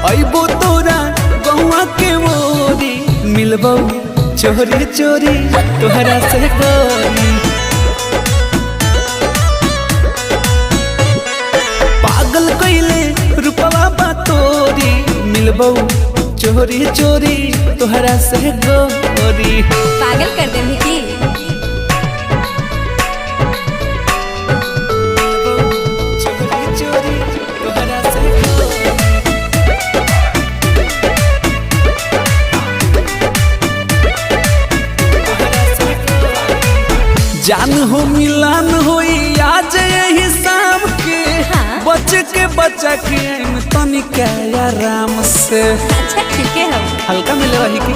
अइबो तोरा गौआ के मोरी मिलबो चोरी चोरी तोहरा से गोरी। पागल कइले रूपवा बा तोरी मिलबो चोरी चोरी तोहरा से गोरी। पागल कर दे की जान हो मिलान होई आज यही शाम के। हाँ? बचा के तनिका आराम से। अच्छा ठीक है हम हल्का मिले रही की